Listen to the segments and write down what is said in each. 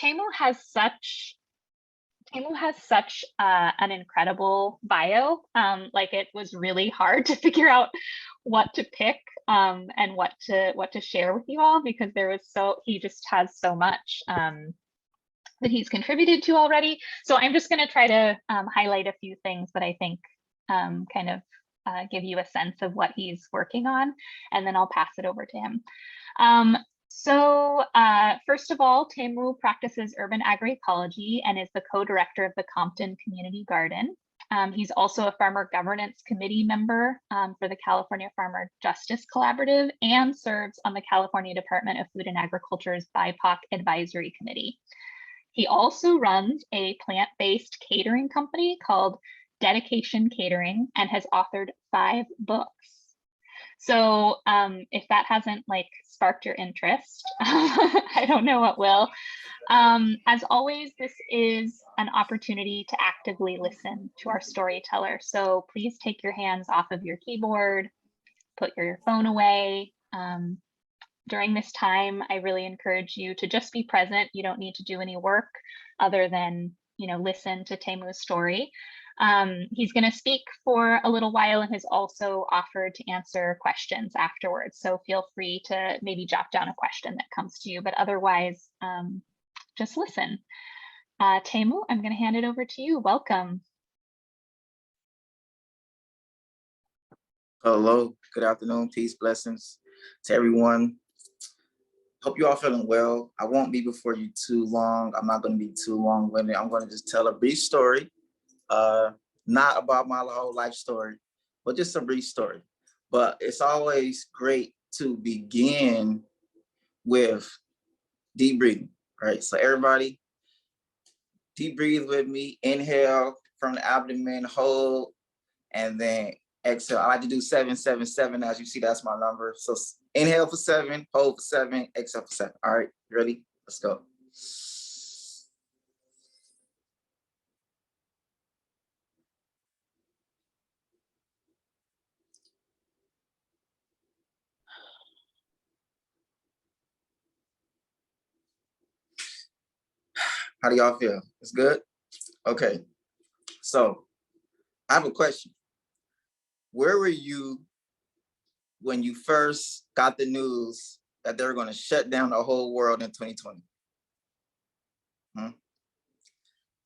Tamu has such an incredible bio. Like it was really hard to figure out what to pick and what to share with you all because he just has so much that he's contributed to already. So I'm just going to try to highlight a few things that I think kind of give you a sense of what he's working on, and then I'll pass it over to him. So first of all, Tamu practices urban agroecology and is the co-director of the Compton Community Garden. He's also a Farmer Governance Committee member for the California Farmer Justice Collaborative and serves on the California Department of Food and Agriculture's BIPOC Advisory Committee. He also runs a plant-based catering company called Dedication Catering and has authored 5 books. So if that hasn't like sparked your interest, I don't know what will. As always, this is an opportunity to actively listen to our storyteller. So please take your hands off of your keyboard, put your phone away. During this time, I really encourage you to just be present. You don't need to do any work other than, listen to Tamu's story. He's going to speak for a little while and has also offered to answer questions afterwards. So feel free to maybe jot down a question that comes to you, but otherwise, just listen. Tamu, I'm going to hand it over to you. Welcome. Hello, good afternoon, peace, blessings to everyone. Hope you all feeling well. I won't be before you too long. I'm not going to be too long-winded. I'm going to just tell a brief story. Not about my whole life story, but just a brief story. But it's always great to begin with deep breathing, right? So everybody, deep breathe with me. Inhale from the abdomen, hold, and then exhale. I like to do 7, 7, 7. As you see, that's my number. So inhale for 7, hold for 7, exhale for 7. All right, you ready? Let's go. How do y'all feel? It's good? Okay. So I have a question. Where were you when you first got the news that they were going to shut down the whole world in 2020?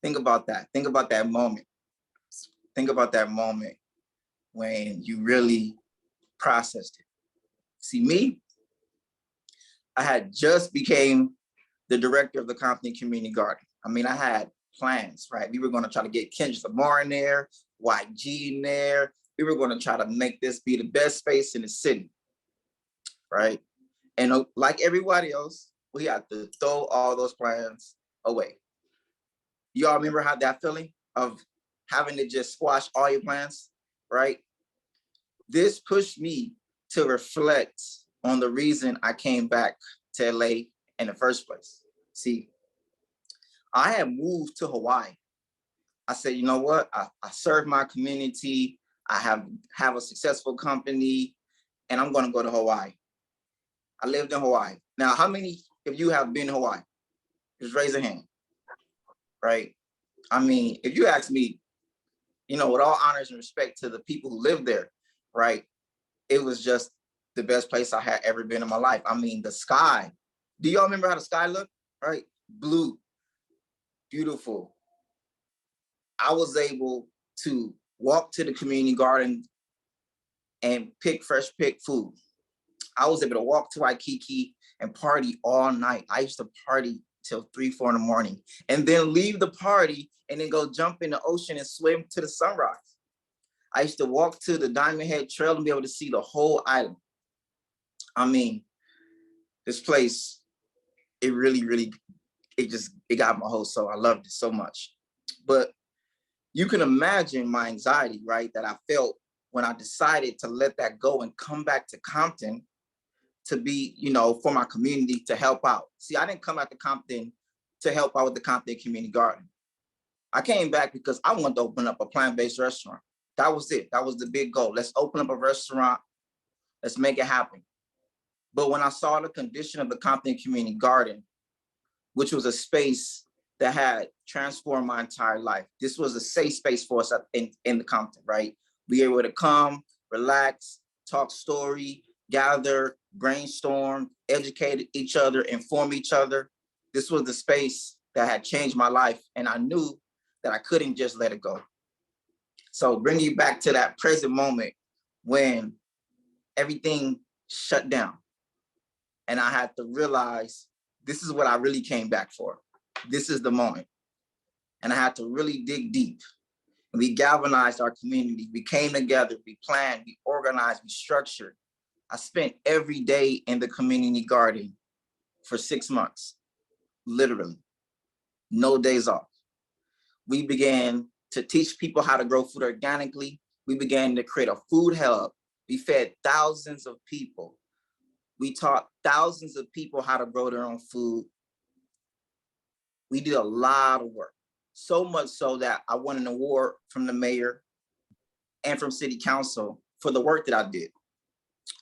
Think about that. Think about that moment. Think about that moment when you really processed it. See, me, I had just became the director of the Compton Community Garden. I mean, I had plans, right? We were going to try to get Kendrick Lamar in there, YG in there. We were going to try to make this be the best space in the city, right? And like everybody else, we had to throw all those plans away. Y'all remember how that feeling of having to just squash all your plans, right? This pushed me to reflect on the reason I came back to LA in the first place. See, I had moved to Hawaii. I said, you know what? I serve my community. I have a successful company, and I'm going to go to Hawaii. I lived in Hawaii. Now, how many of you have been to Hawaii? Just raise a hand, right? I mean, if you ask me, with all honors and respect to the people who live there, right? It was just the best place I had ever been in my life. I mean, the sky. Do y'all remember how the sky looked, right? Blue, beautiful. I was able to walk to the community garden and pick food. I was able to walk to Waikiki and party all night. I used to party till 3, 4 in the morning and then leave the party and then go jump in the ocean and swim to the sunrise. I used to walk to the Diamond Head Trail and be able to see the whole island. I mean, this place, it really, really, it got my whole soul. I loved it so much. But you can imagine my anxiety, right, that I felt when I decided to let that go and come back to Compton to be, for my community to help out. See, I didn't come out to Compton to help out with the Compton Community Garden. I came back because I wanted to open up a plant-based restaurant. That was it. That was the big goal. Let's open up a restaurant. Let's make it happen. But when I saw the condition of the Compton Community Garden, which was a space that had transformed my entire life. This was a safe space for us in the Compton, right? We were able to come, relax, talk story, gather, brainstorm, educate each other, inform each other. This was the space that had changed my life, and I knew that I couldn't just let it go. So bringing you back to that present moment when everything shut down, and I had to realize this is what I really came back for. This is the moment. And I had to really dig deep. And we galvanized our community. We came together, we planned, we organized, we structured. I spent every day in the community garden for 6 months, literally, no days off. We began to teach people how to grow food organically. We began to create a food hub. We fed thousands of people. We taught thousands of people how to grow their own food. We did a lot of work, so much so that I won an award from the mayor and from city council for the work that I did.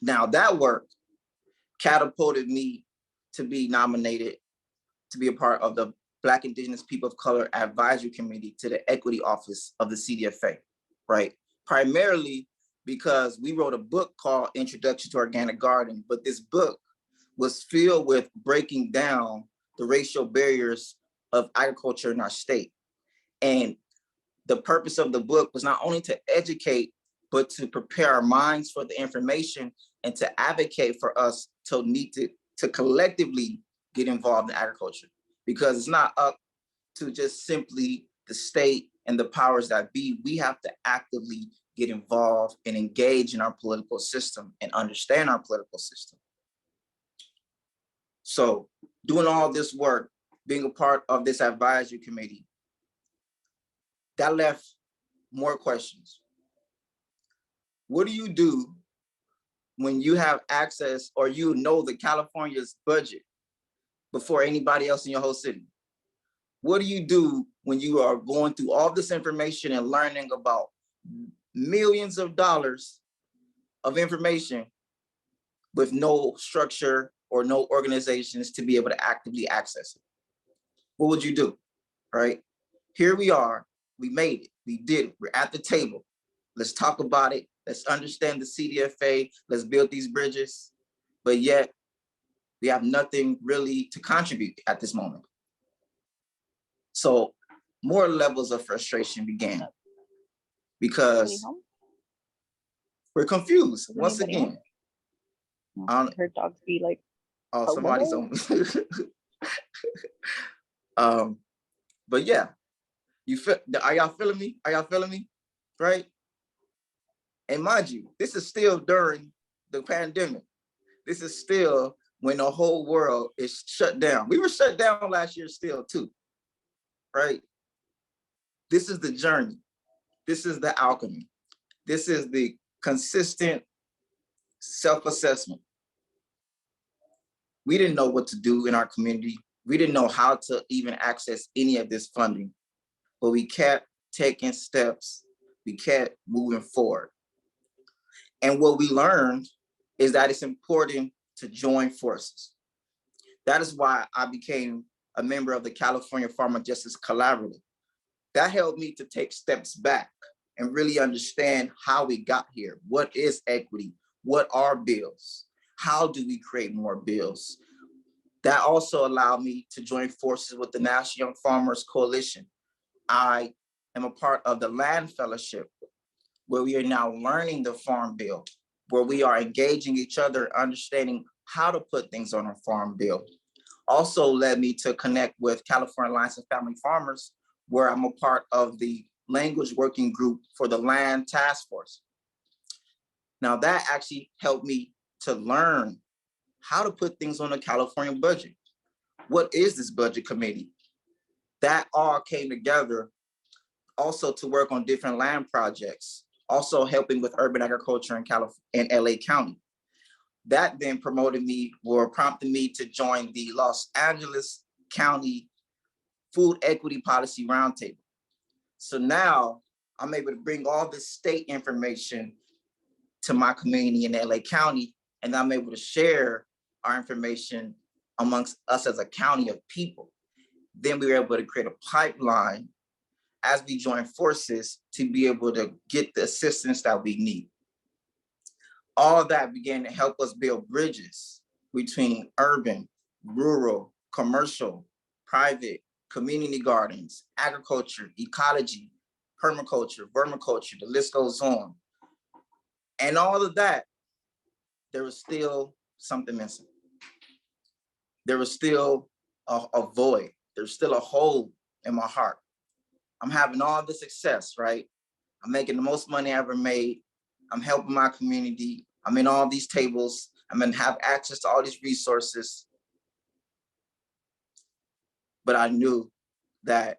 Now that work catapulted me to be nominated to be a part of the Black Indigenous People of Color Advisory Committee to the Equity Office of the CDFA, right? Primarily because we wrote a book called Introduction to Organic Gardening, but this book was filled with breaking down the racial barriers of agriculture in our state. And the purpose of the book was not only to educate, but to prepare our minds for the information and to advocate for us to need to collectively get involved in agriculture. Because it's not up to just simply the state and the powers that be. We have to actively get involved and engage in our political system and understand our political system. So doing all this work, being a part of this advisory committee, that left more questions. What do you do when you have access or you know the California's budget before anybody else in your whole city? What do you do when you are going through all this information and learning about millions of dollars of information with no structure or no organizations to be able to actively access it? What would you do, right? Here we are, we made it, we did it, we're at the table. Let's talk about it, let's understand the CDFA, let's build these bridges, but yet we have nothing really to contribute at this moment. So more levels of frustration began because we're confused once again. I heard dogs be like, oh, somebody's on. But yeah, you feel, are y'all feeling me? Are y'all feeling me? Right? And mind you, this is still during the pandemic. This is still when the whole world is shut down. We were shut down last year still too, right? This is the journey. This is the alchemy. This is the consistent self-assessment. We didn't know what to do in our community. We didn't know how to even access any of this funding, but we kept taking steps. We kept moving forward. And what we learned is that it's important to join forces. That is why I became a member of the California Farmer Justice Collaborative. That helped me to take steps back and really understand how we got here. What is equity? What are bills? How do we create more bills? That also allowed me to join forces with the National Young Farmers Coalition. I am a part of the Land Fellowship, where we are now learning the Farm Bill, where we are engaging each other, understanding how to put things on a Farm Bill. Also led me to connect with California Alliance of Family Farmers, where I'm a part of the language working group for the Land Task Force. Now that actually helped me to learn how to put things on a California budget. What is this budget committee? That all came together also to work on different land projects, also helping with urban agriculture in LA County. That then promoted me or prompted me to join the Los Angeles County Food Equity Policy Roundtable. So now I'm able to bring all this state information to my community in LA County, and I'm able to share our information amongst us as a county of people. then we were able to create a pipeline as we join forces to be able to get the assistance that we need. All that began to help us build bridges between urban, rural, commercial, private, community gardens, agriculture, ecology, permaculture, vermiculture, the list goes on. And all of that, there was still something missing. There was still a void. There's still a hole in my heart. I'm having all the success, right? I'm making the most money I ever made. I'm helping my community. I'm in all these tables. I'm gonna have access to all these resources. But I knew that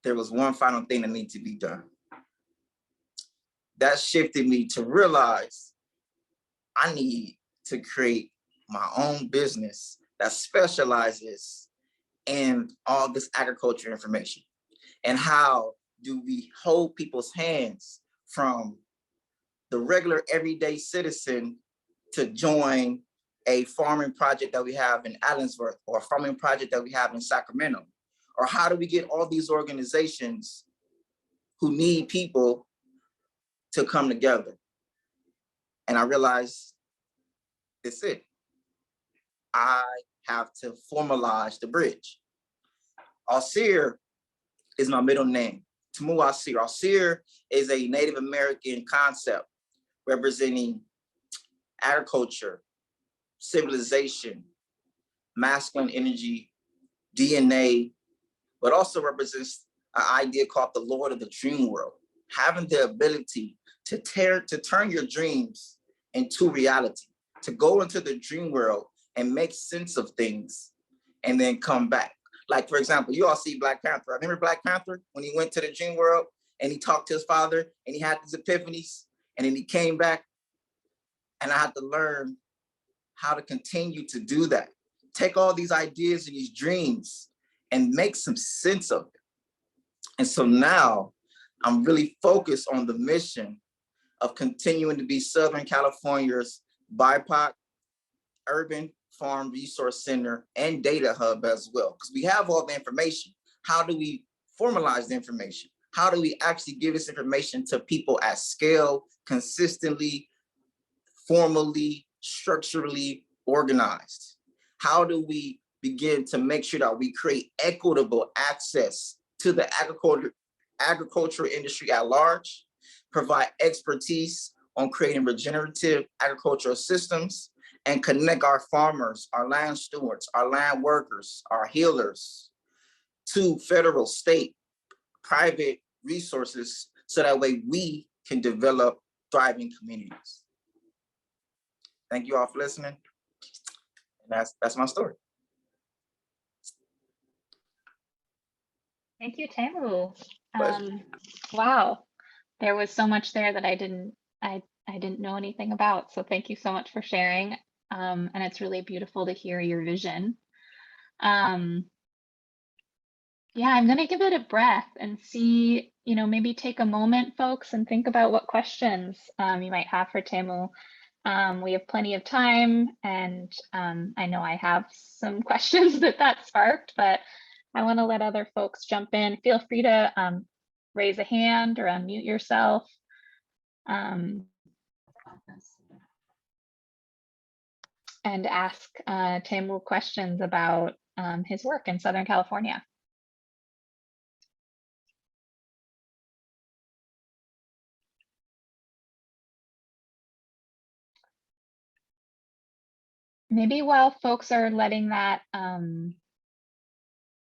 there was one final thing that needed to be done. That shifted me to realize I need to create my own business that specializes in all this agriculture information. And how do we hold people's hands from the regular everyday citizen to join a farming project that we have in Allensworth, or a farming project that we have in Sacramento? Or how do we get all these organizations who need people to come together? And I realized that's it. I have to formalize the bridge. Asyrs is my middle name, Tamu Asyrs. Asyrs is a Native American concept representing agriculture, civilization, masculine energy, DNA, but also represents an idea called the Lord of the Dream World, having the ability to turn your dreams into reality, to go into the dream world and make sense of things and then come back. Like, for example, you all see Black Panther. Remember Black Panther when he went to the dream world and he talked to his father and he had these epiphanies and then he came back? And I had to learn how to continue to do that. Take all these ideas and these dreams and make some sense of it. And so now I'm really focused on the mission of continuing to be Southern California's BIPOC urban farm resource center and data hub as well. Because we have all the information. How do we formalize the information? How do we actually give this information to people at scale, consistently, formally, structurally organized? How do we begin to make sure that we create equitable access to the agricultural industry at large, provide expertise on creating regenerative agricultural systems, and connect our farmers, our land stewards, our land workers, our healers to federal, state, private resources, so that way we can develop thriving communities. Thank you all for listening. And that's my story. Thank you, Tamu. Wow, there was so much there that I didn't know anything about. So thank you so much for sharing. And it's really beautiful to hear your vision. Yeah, I'm gonna give it a breath and see, maybe take a moment, folks, and think about what questions you might have for Tamu. We have plenty of time, and I know I have some questions that sparked, but I want to let other folks jump in. Feel free to raise a hand or unmute yourself. And ask Tamu questions about his work in Southern California. Maybe while folks are letting that,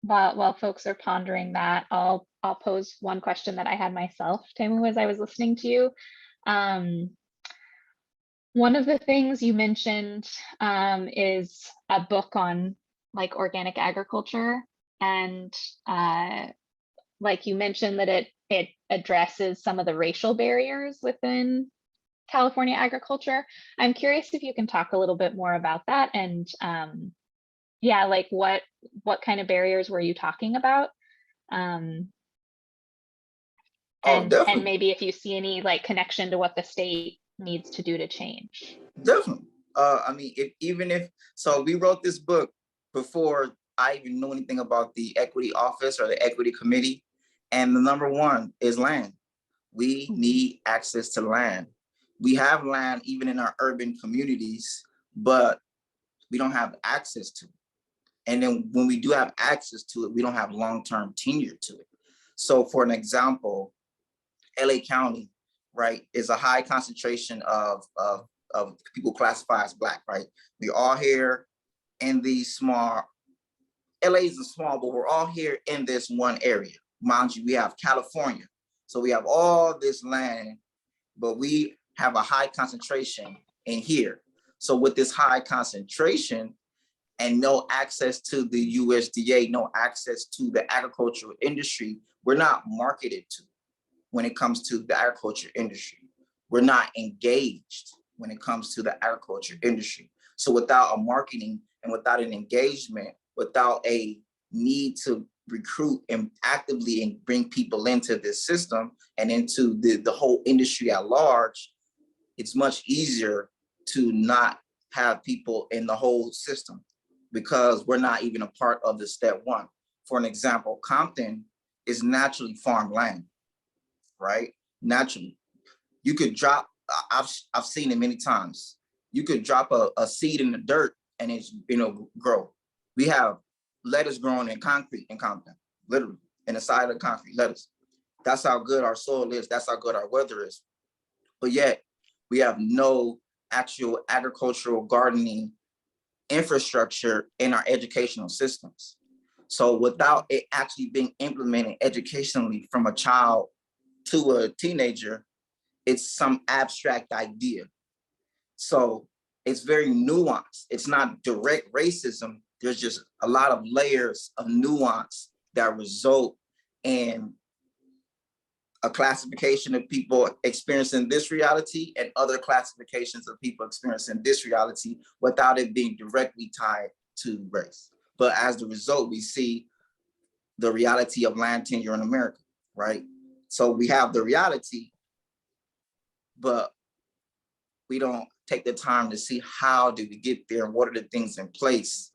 while folks are pondering that, I'll pose one question that I had myself, Tamu, as I was listening to you. One of the things you mentioned is a book on like organic agriculture, and like you mentioned that it addresses some of the racial barriers within California agriculture. I'm curious if you can talk a little bit more about that, and yeah, like what kind of barriers were you talking about? And maybe if you see any like connection to what the state needs to do to change. Definitely. I mean, so we wrote this book before I even know anything about the equity office or the equity committee. And the number one is land. We need access to land. We have land even in our urban communities, but we don't have access to it. And then when we do have access to it, we don't have long-term tenure to it. So for an example, LA County, right, is a high concentration of people classified as Black, right? We're all here in these small, LA isn't small, but we're all here in this one area. Mind you, we have California. So we have all this land, but we have a high concentration in here. So with this high concentration and no access to the USDA, no access to the agricultural industry, we're not marketed to when it comes to the agriculture industry. We're not engaged when it comes to the agriculture industry. So without a marketing and without an engagement, without a need to recruit and actively bring people into this system and into the whole industry at large, it's much easier to not have people in the whole system because we're not even a part of the step one. For an example, Compton is naturally farmland, right? Naturally. You could drop, I've seen it many times. You could drop a seed in the dirt and it's, grow. We have lettuce growing in concrete in Compton, literally, in the side of the concrete, lettuce. That's how good our soil is. That's how good our weather is. But yet we have no actual agricultural gardening infrastructure in our educational systems. So without it actually being implemented educationally from a child to a teenager, it's some abstract idea. So it's very nuanced. It's not direct racism. There's just a lot of layers of nuance that result in a classification of people experiencing this reality and other classifications of people experiencing this reality without it being directly tied to race. But as the result, we see the reality of land tenure in America, right? So we have the reality, but we don't take the time to see how do we get there and what are the things in place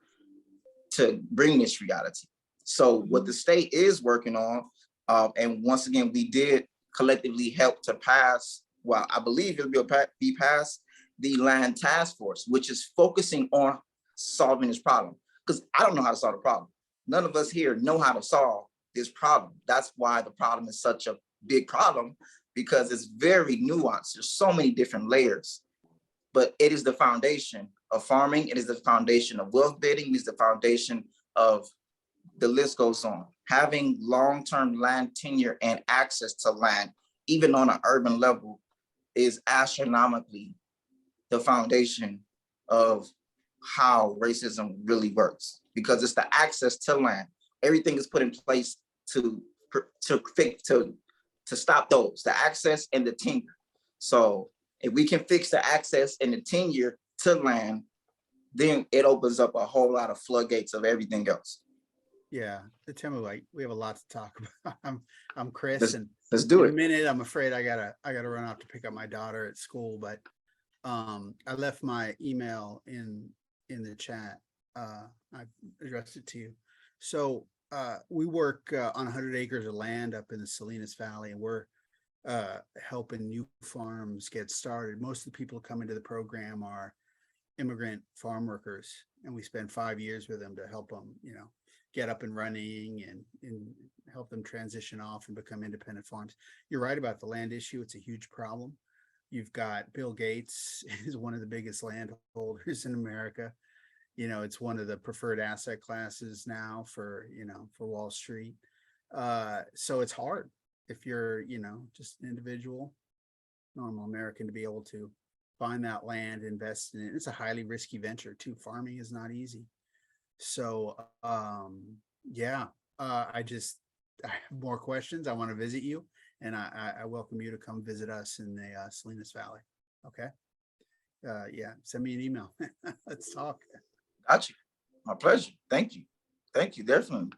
to bring this reality. So what the state is working on, and once again, we did collectively help to pass, well, I believe it'll be passed, the land task force, which is focusing on solving this problem. Because I don't know how to solve the problem. None of us here know how to solve this problem. That's why the problem is such a big problem, because it's very nuanced. There's so many different layers, but it is the foundation of farming. It is the foundation of wealth building. It is the foundation of, the list goes on. Having long-term land tenure and access to land, even on an urban level, is astronomically the foundation of how racism really works, because it's the access to land. Everything is put in place to stop those, the access and the tenure. So if we can fix the access and the tenure to land, then it opens up a whole lot of floodgates of everything else. Yeah, tell me, like, we have a lot to talk about. I'm Chris, and let's do it. In a minute, I'm afraid I gotta run off to pick up my daughter at school, but I left my email in the chat. I've addressed it to you. So we work on 100 acres of land up in the Salinas Valley, and we're helping new farms get started. Most of the people who come into the program are immigrant farm workers, and we spend 5 years with them to help them, get up and running and help them transition off and become independent farms. You're right about the land issue. It's a huge problem. You've got Bill Gates is one of the biggest landholders in America. It's one of the preferred asset classes now for Wall Street. So it's hard if you're, just an individual, normal American, to be able to find that land, invest in it. It's a highly risky venture too. Farming is not easy. So, I have more questions. I want to visit you, and I welcome you to come visit us in the Salinas Valley. Okay. Send me an email. Let's talk. Got you. My pleasure. Thank you. Thank you. Definitely.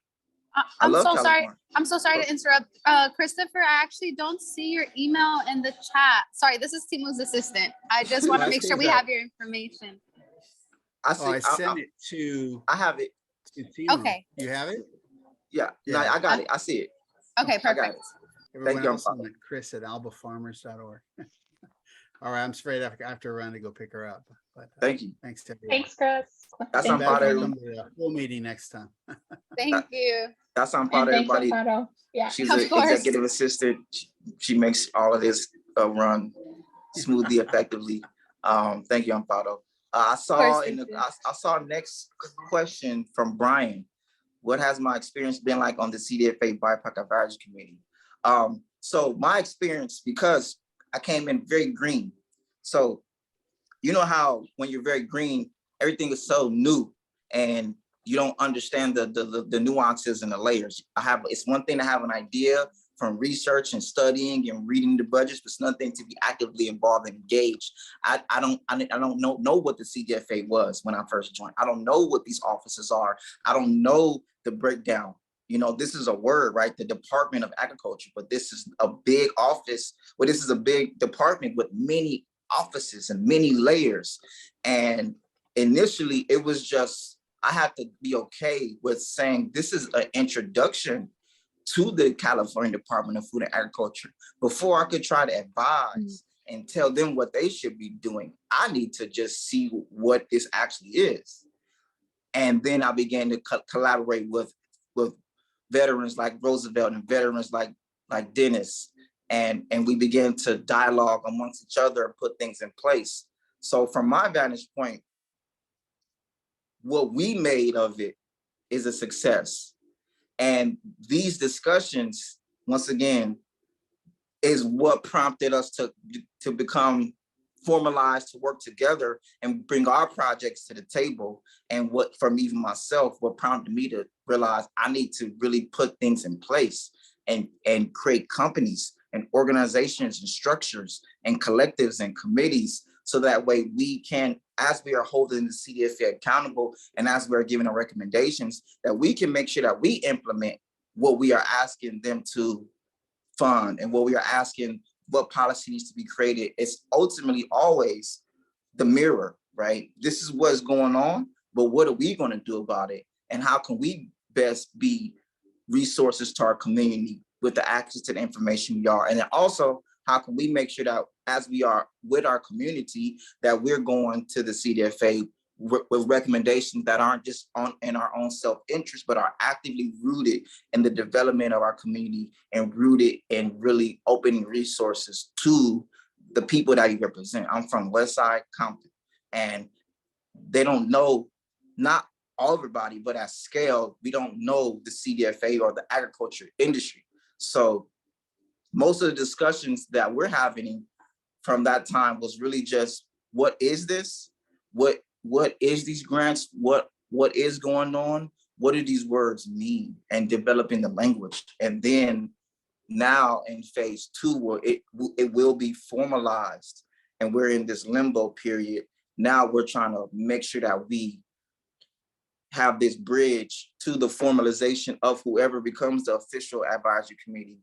I'm so California. sorry. I'm so sorry to interrupt. Christopher, I actually don't see your email in the chat. Sorry, this is Timu's assistant. I just want to make sure we have your information. I sent it to. I have it. It's Timo. Okay. You have it? Yeah, no, Yeah. I got it. I see it. Okay, I got perfect. it. Everyone you, else on the Chris at albafarmers.org. All right, I'm afraid I have to run to go pick her up. But Thank you. thanks to everyone. Thanks, Chris. That's Thanks I'm for proud of joining. everyone. Come to the full meeting next time. Thank you. That's I'm And proud of thanks, everybody. Amparo. Yeah. She's Of an course. executive assistant. She makes all of this run smoothly, effectively. Thank you, Amparo. I saw thank you. I saw next question from Brian. What has my experience been like on the CDFA BIPOC Advisory Committee? So my experience, because I came in very green. So you know how when you're very green, everything is so new and you don't understand the nuances and the layers. It's one thing to have an idea from research and studying and reading the budgets, but it's nothing to be actively involved and engaged. I don't know what the CDFA was when I first joined. I don't know what these offices are. I don't know the breakdown. You know, this is a word, right? The Department of Agriculture, but this is a big office. Well, this is a big department with many offices and many layers. And initially it was just, I had to be okay with saying this is an introduction to the California Department of Food and Agriculture. Before I could try to advise and tell them what they should be doing, I need to just see what this actually is. And then I began to collaborate with veterans like Roosevelt and veterans like Dennis. And we began to dialogue amongst each other and put things in place. So from my vantage point, what we made of it is a success. And these discussions, once again, is what prompted us to become formalized, to work together and bring our projects to the table. And what, from even myself, what prompted me to realize I need to really put things in place and create companies and organizations and structures and collectives and committees, so that way we can, as we are holding the CDFA accountable and as we're giving our recommendations, that we can make sure that we implement what we are asking them to fund and what we are asking, what policy needs to be created. It's ultimately always the mirror, right? This is what's going on, but what are we going to do about it? And how can we best be resources to our community with the access to the information we are? And then also, how can we make sure that as we are with our community, that we're going to the CDFA with recommendations that aren't just in our own self-interest, but are actively rooted in the development of our community and rooted in really opening resources to the people that you represent. I'm from Westside Compton, and they don't know, not everybody, but at scale, we don't know the CDFA or the agriculture industry. So most of the discussions that we're having from that time was really just, what is this? What is these grants? What is going on? What do these words mean? And developing the language. And then now in phase 2, where it will be formalized and we're in this limbo period. Now we're trying to make sure that we have this bridge to the formalization of whoever becomes the official advisory committee,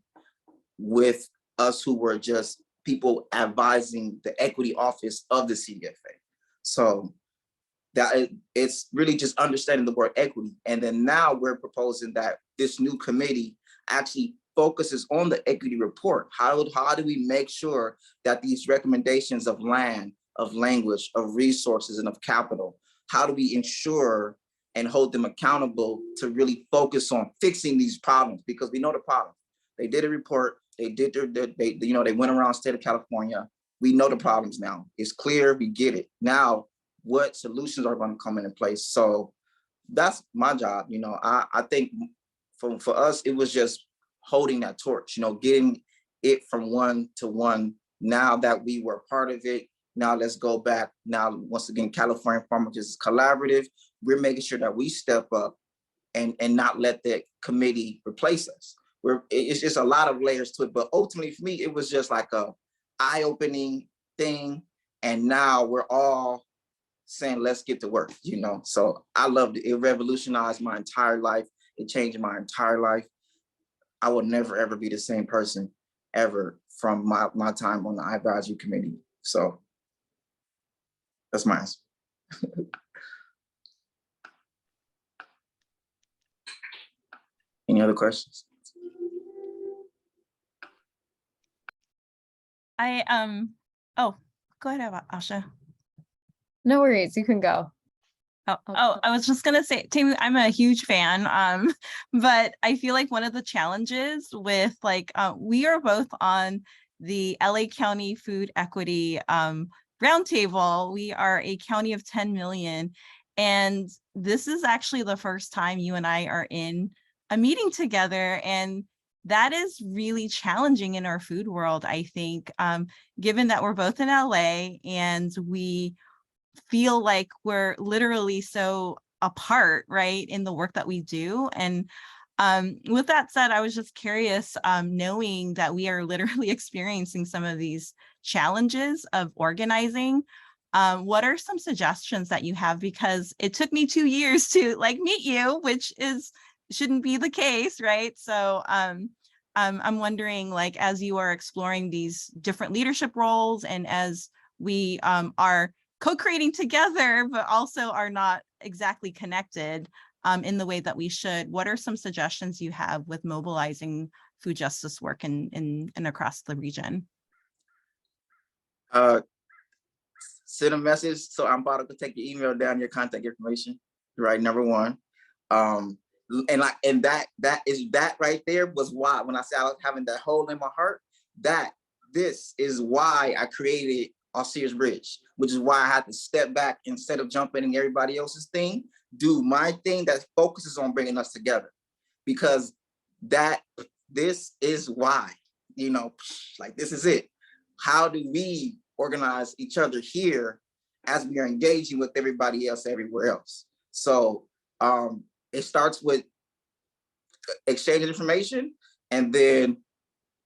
with us who were just people advising the equity office of the CDFA. So that it's really just understanding the word equity. And then now we're proposing that this new committee actually focuses on the equity report. How do we make sure that these recommendations of land, of language, of resources, and of capital, how do we ensure and hold them accountable to really focus on fixing these problems? Because we know the problem. They did a report, they did they went around state of California. We know the problems now. It's clear, we get it. Now, what solutions are going to come into place? So that's my job. I think for us, it was just holding that torch, getting it from one to one. Now that we were part of it, now let's go back. Now, once again, California Farmers is collaborative. We're making sure that we step up and not let the committee replace us. It's just a lot of layers to it, but ultimately for me, it was just like a eye-opening thing. And now we're all saying, let's get to work, So I loved it. It revolutionized my entire life. It changed my entire life. I will never, ever be the same person ever from my time on the advisory committee. So that's my answer. Any other questions? Oh, go ahead, Asha. No worries, you can go. I was just gonna say, Tammy, I'm a huge fan. But I feel like one of the challenges with we are both on the LA County Food Equity Roundtable. We are a county of 10 million, and this is actually the first time you and I are in a meeting together, and that is really challenging in our food world, I think, given that we're both in LA and we feel like we're literally so apart, right, in the work that we do. And with that said, I was just curious, knowing that we are literally experiencing some of these challenges of organizing. What are some suggestions that you have? Because it took me 2 years to meet you, which shouldn't be the case, right? So I'm wondering, as you are exploring these different leadership roles and as we are co-creating together, but also are not exactly connected in the way that we should, what are some suggestions you have with mobilizing food justice work in across the region? Send a message. So I'm about to take your email down, your contact information, right? Number one. And that right there was why, when I said I was having that hole in my heart, this is why I created Asyrs Bridge, which is why I had to step back instead of jumping in everybody else's thing, do my thing that focuses on bringing us together. Because this is why, this is it. How do we organize each other here as we are engaging with everybody else everywhere else? So it starts with exchanging information and then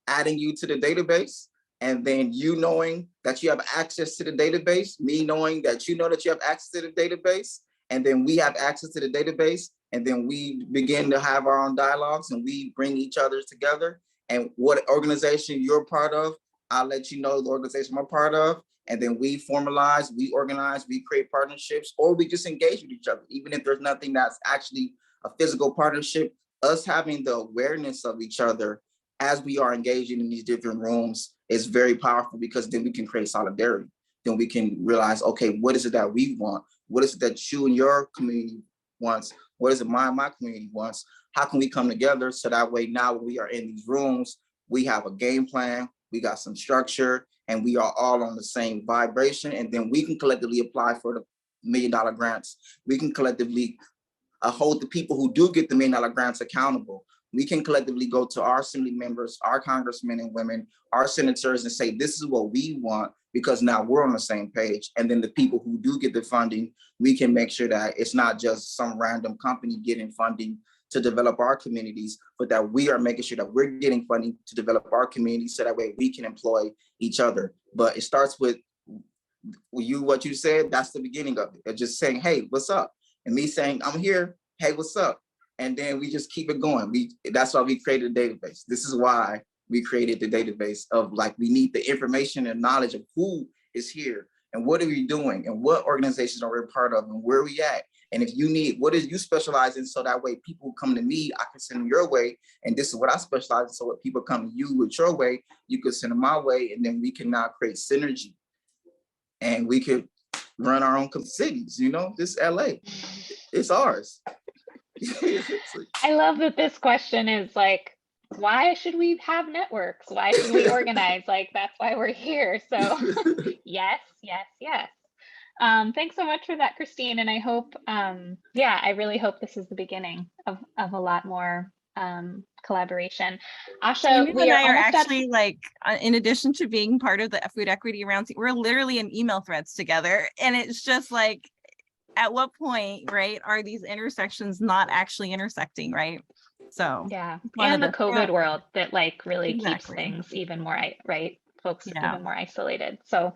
adding you to the database, and then you knowing that you have access to the database, me knowing that you know that you have access to the database, and then we have access to the database, and then we begin to have our own dialogues and we bring each other together. And what organization you're part of, I'll let you know the organization I'm a part of, and then we formalize, we organize, we create partnerships, or we just engage with each other, even if there's nothing that's actually a physical partnership. Us having the awareness of each other as we are engaging in these different rooms is very powerful, because then we can create solidarity. Then we can realize, okay, what is it that we want? What is it that you and your community wants? What is it my community wants? How can we come together so that way now when we are in these rooms, we have a game plan, we got some structure, and we are all on the same vibration, and then we can collectively apply for the $1 million grants. We can collectively hold the people who do get the $1 million grants accountable. We can collectively go to our assembly members, our congressmen and women, our senators, and say, this is what we want, because now we're on the same page. And then the people who do get the funding, we can make sure that it's not just some random company getting funding to develop our communities, but that we are making sure that we're getting funding to develop our communities, so that way we can employ each other. But it starts with what you said, that's the beginning of it. It's just saying, hey, what's up? And me saying, I'm here, hey, what's up? And then we just keep it going. That's why we created a database. This is why we created the database of we need the information and knowledge of who is here and what are we doing and what organizations are we a part of and where are we at. And if you need, what is you specialize in, so that way people come to me, I can send them your way. And this is what I specialize in. So when people come to you with your way, you can send them my way. And then we can now create synergy. And we could run our own cities, this LA, it's ours. I love that this question is why should we have networks? Why should we organize? That's why we're here. So yes. Thanks so much for that, Christine. And I hope, I really hope this is the beginning of a lot more collaboration. Asha, we and I are actually in addition to being part of the food equity round, we're literally in email threads together. And it's just at what point, right, are these intersections not actually intersecting, right? So yeah, and the COVID world that really keeps things even more, right? Folks even more isolated. So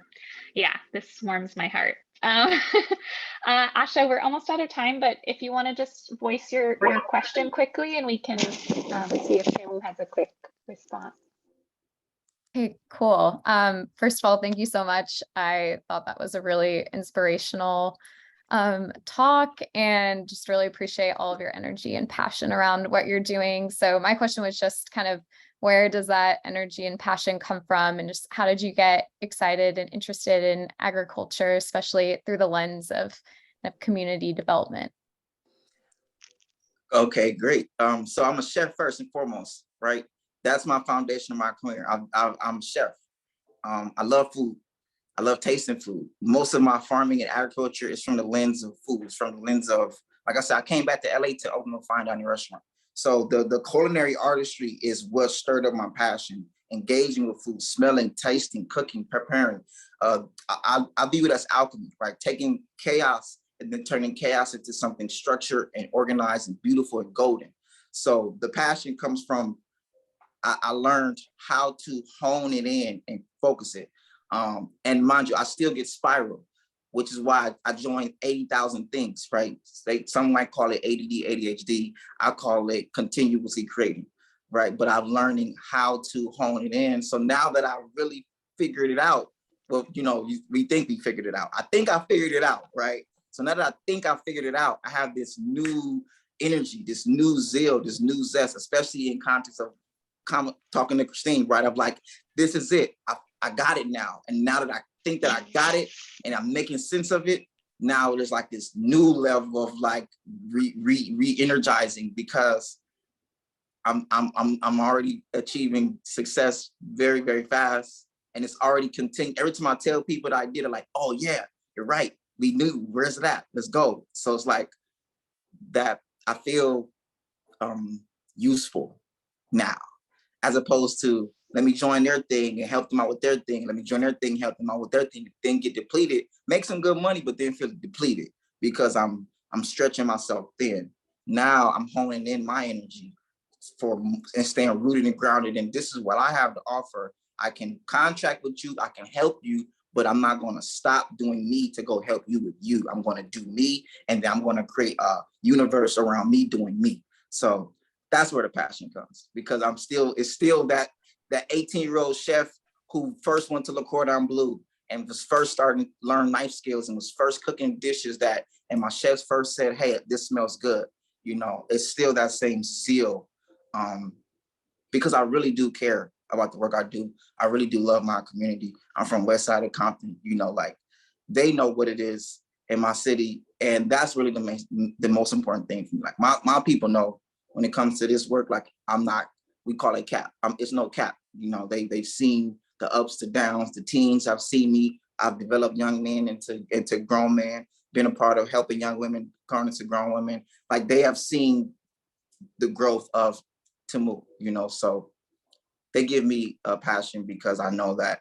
yeah, this warms my heart. Asha, we're almost out of time, but if you want to just voice your question quickly, and we can see if Taylor has a quick response. Okay, cool. First of all, thank you so much. I thought that was a really inspirational talk, and just really appreciate all of your energy and passion around what you're doing. So my question was just kind of, where does that energy and passion come from? And just how did you get excited and interested in agriculture, especially through the lens of community development? Okay, great. So I'm a chef first and foremost, right? That's my foundation of my career. I'm a chef. I love food. I love tasting food. Most of my farming and agriculture is from the lens of food. It's from the lens of, like I said, I came back to LA to open a fine dining restaurant. So the culinary artistry is what stirred up my passion. Engaging with food, smelling, tasting, cooking, preparing. I view it as alchemy, right? Taking chaos and then turning chaos into something structured and organized and beautiful and golden. So the passion comes from, I learned how to hone it in and focus it. And mind you, I still get spiral, which is why I joined 80,000 things, right? Some might call it ADD, ADHD. I call it continuously creating, right? But I'm learning how to hone it in. So now that I really figured it out, well, we think we figured it out. I think I figured it out, right? So now that I think I figured it out, I have this new energy, this new zeal, this new zest, especially in context of talking to Christine, right? I'm like, this is it. I got it now. And now that I think that I got it and I'm making sense of it, now there's like this new level of like re-energizing, because I'm already achieving success very, very fast. And it's already continued. Every time I tell people that I did it, like, oh yeah, you're right. We knew, where's that? Let's go. So it's like that I feel useful now, as opposed to let me join their thing and help them out with their thing. Let me join their thing, help them out with their thing, then get depleted, make some good money, but then feel depleted because I'm stretching myself thin. Now I'm honing in my energy and staying rooted and grounded. And this is what I have to offer. I can contract with you, I can help you, but I'm not going to stop doing me to go help you with you. I'm going to do me, and then I'm going to create a universe around me doing me. So that's where the passion comes, because it's still that 18-year-old chef who first went to Le Cordon Bleu and was first starting to learn knife skills and was first cooking dishes and my chefs first said, hey, this smells good. It's still that same zeal, because I really do care about the work I do. I really do love my community. I'm from West Side of Compton, like they know what it is in my city. And that's really the most important thing for me. Like my people know when it comes to this work, like we call it cap. It's no cap. They've seen the ups, the downs, the teens have seen me. I've developed young men into grown men, been a part of helping young women turn into grown women. Like they have seen the growth of Tamu, so they give me a passion because I know that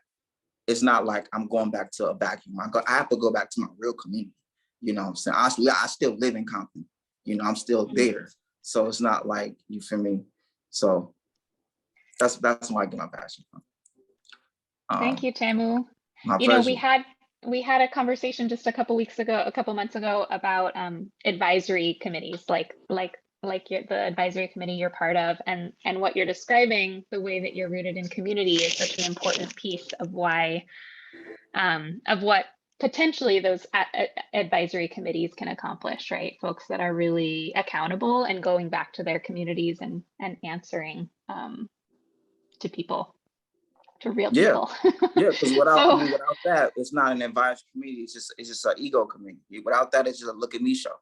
it's not like I'm going back to a vacuum. I have to go back to my real community. What I'm saying? I still live in Compton. I'm still there. So it's not like, you feel me? So that's where I get my passion from. Thank you, Tamu. My pleasure. We had a conversation just a couple months ago about advisory committees, like the advisory committee you're part of, and what you're describing, the way that you're rooted in community is such an important piece of why, of what potentially those advisory committees can accomplish, right? Folks that are really accountable and going back to their communities and answering to people, to real people. Yeah, because without that, it's not an advisory committee. It's just an ego committee. Without that, it's just a look at me show.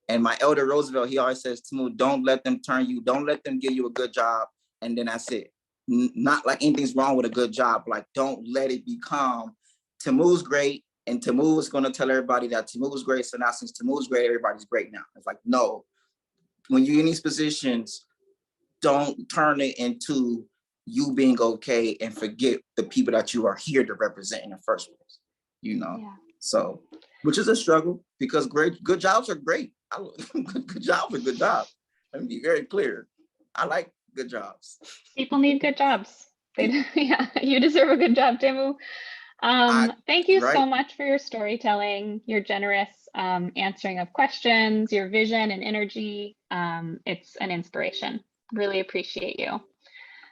And my elder Roosevelt, he always says, Tamu, don't let them give you a good job, and then that's it. Not like anything's wrong with a good job. Like, don't let it become Tamu's great, and Tamu is going to tell everybody that Tamu's great. So now since Tamu's great, everybody's great now. It's like, no. When you're in these positions, don't turn it into you being okay and forget the people that you are here to represent in the first place. Yeah. So, which is a struggle, because good jobs are great. Good jobs are good jobs. Let me be very clear. I like good jobs. People need good jobs. Yeah, you deserve a good job, Tamu. Thank you so much for your storytelling, your generous answering of questions, your vision and energy. It's an inspiration. Really appreciate you.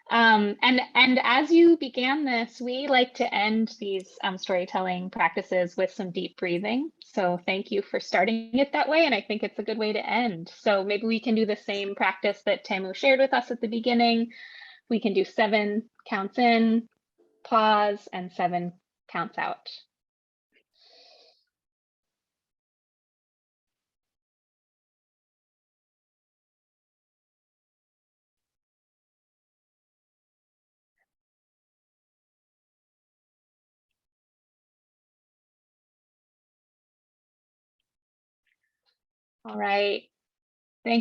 And as you began this, we like to end these storytelling practices with some deep breathing. So thank you for starting it that way. And I think it's a good way to end. So maybe we can do the same practice that Tamu shared with us at the beginning. We can do 7 counts in, pause, and 7 counts out. All right.